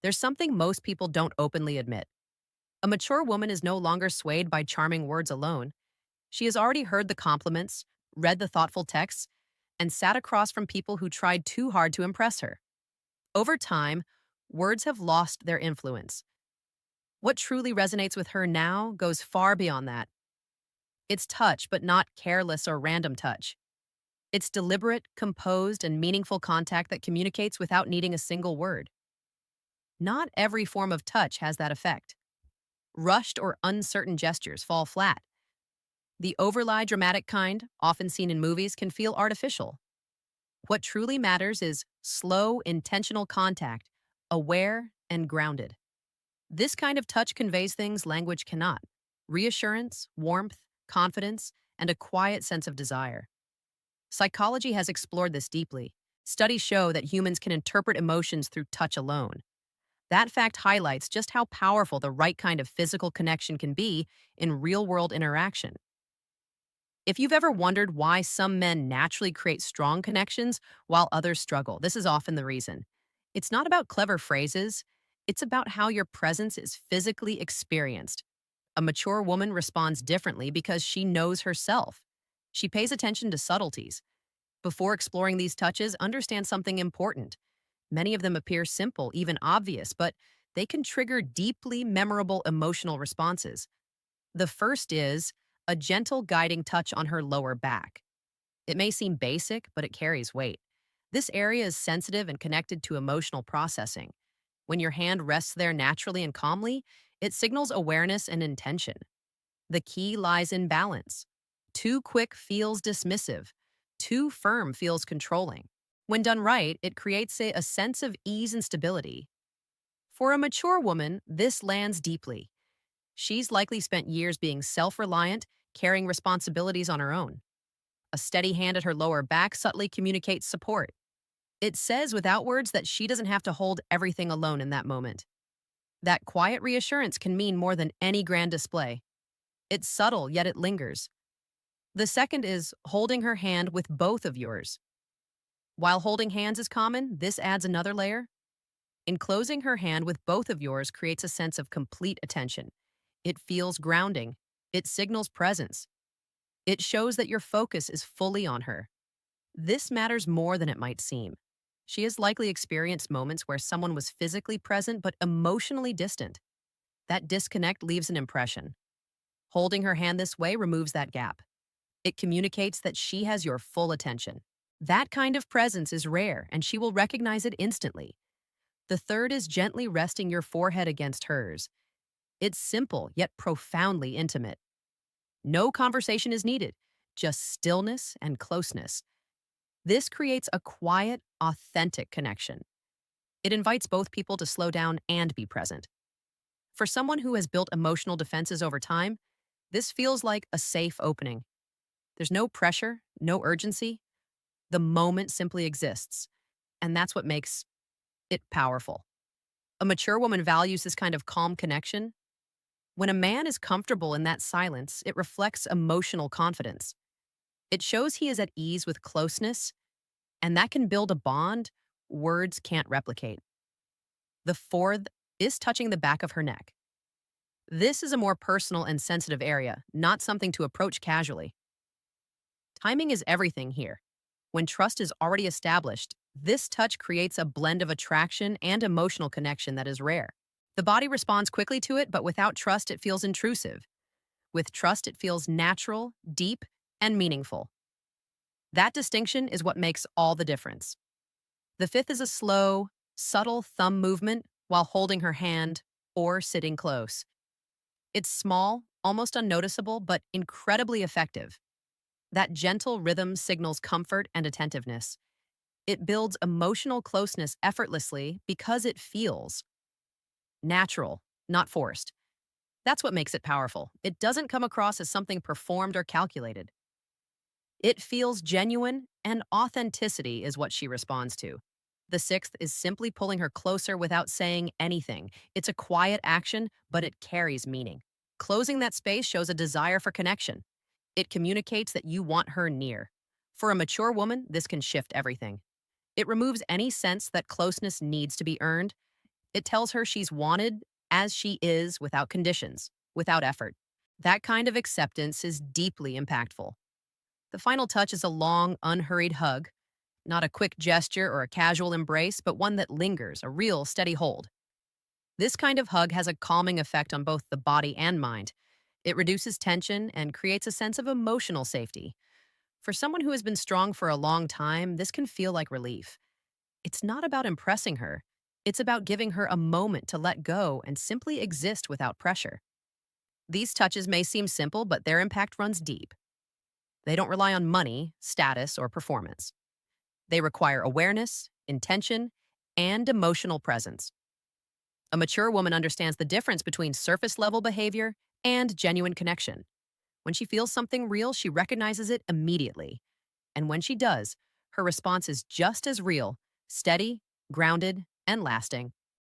There's something most people don't openly admit. A mature woman is no longer swayed by charming words alone. She has already heard the compliments, read the thoughtful texts, and sat across from people who tried too hard to impress her. Over time, words have lost their influence. What truly resonates with her now goes far beyond that. It's touch, but not careless or random touch. It's deliberate, composed, and meaningful contact that communicates without needing a single word. Not every form of touch has that effect. Rushed or uncertain gestures fall flat. The overly dramatic kind, often seen in movies, can feel artificial. What truly matters is slow, intentional contact, aware and grounded. This kind of touch conveys things language cannot: reassurance, warmth, confidence, and a quiet sense of desire. Psychology has explored this deeply. Studies show that humans can interpret emotions through touch alone. That fact highlights just how powerful the right kind of physical connection can be in real world interaction. If you've ever wondered why some men naturally create strong connections while others struggle, this is often the reason. It's not about clever phrases, it's about how your presence is physically experienced. A mature woman responds differently because she knows herself. She pays attention to subtleties. Before exploring these touches, understand something important. Many of them appear simple, even obvious, but they can trigger deeply memorable emotional responses. The first is a gentle guiding touch on her lower back. It may seem basic, but it carries weight. This area is sensitive and connected to emotional processing. When your hand rests there naturally and calmly, it signals awareness and intention. The key lies in balance. Too quick feels dismissive. Too firm feels controlling. When done right, it creates a sense of ease and stability. For a mature woman, this lands deeply. She's likely spent years being self-reliant, carrying responsibilities on her own. A steady hand at her lower back subtly communicates support. It says without words that she doesn't have to hold everything alone in that moment. That quiet reassurance can mean more than any grand display. It's subtle, yet it lingers. The second is holding her hand with both of yours. While holding hands is common, this adds another layer. Enclosing her hand with both of yours creates a sense of complete attention. It feels grounding. It signals presence. It shows that your focus is fully on her. This matters more than it might seem. She has likely experienced moments where someone was physically present but emotionally distant. That disconnect leaves an impression. Holding her hand this way removes that gap. It communicates that she has your full attention. That kind of presence is rare, and she will recognize it instantly. The third is gently resting your forehead against hers. It's simple, yet profoundly intimate. No conversation is needed, just stillness and closeness. This creates a quiet, authentic connection. It invites both people to slow down and be present. For someone who has built emotional defenses over time, this feels like a safe opening. There's no pressure, no urgency. The moment simply exists, and that's what makes it powerful. A mature woman values this kind of calm connection. When a man is comfortable in that silence, it reflects emotional confidence. It shows he is at ease with closeness, and that can build a bond words can't replicate. The fourth is touching the back of her neck. This is a more personal and sensitive area, not something to approach casually. Timing is everything here. When trust is already established, this touch creates a blend of attraction and emotional connection that is rare. The body responds quickly to it, but without trust, it feels intrusive. With trust, it feels natural, deep, and meaningful. That distinction is what makes all the difference. The fifth is a slow, subtle thumb movement while holding her hand or sitting close. It's small, almost unnoticeable, but incredibly effective. That gentle rhythm signals comfort and attentiveness. It builds emotional closeness effortlessly because it feels natural, not forced. That's what makes it powerful. It doesn't come across as something performed or calculated. It feels genuine, and authenticity is what she responds to. The sixth is simply pulling her closer without saying anything. It's a quiet action, but it carries meaning. Closing that space shows a desire for connection. It communicates that you want her near. For a mature woman, this can shift everything. It removes any sense that closeness needs to be earned. It tells her she's wanted as she is without conditions, without effort. That kind of acceptance is deeply impactful. The final touch is a long, unhurried hug, not a quick gesture or a casual embrace, but one that lingers, a real steady hold. This kind of hug has a calming effect on both the body and mind. It reduces tension and creates a sense of emotional safety. For someone who has been strong for a long time, this can feel like relief. It's not about impressing her. It's about giving her a moment to let go and simply exist without pressure. These touches may seem simple, but their impact runs deep. They don't rely on money, status, or performance. They require awareness, intention, and emotional presence. A mature woman understands the difference between surface level behavior and genuine connection. When she feels something real, she recognizes it immediately. And when she does, her response is just as real, steady, grounded, and lasting.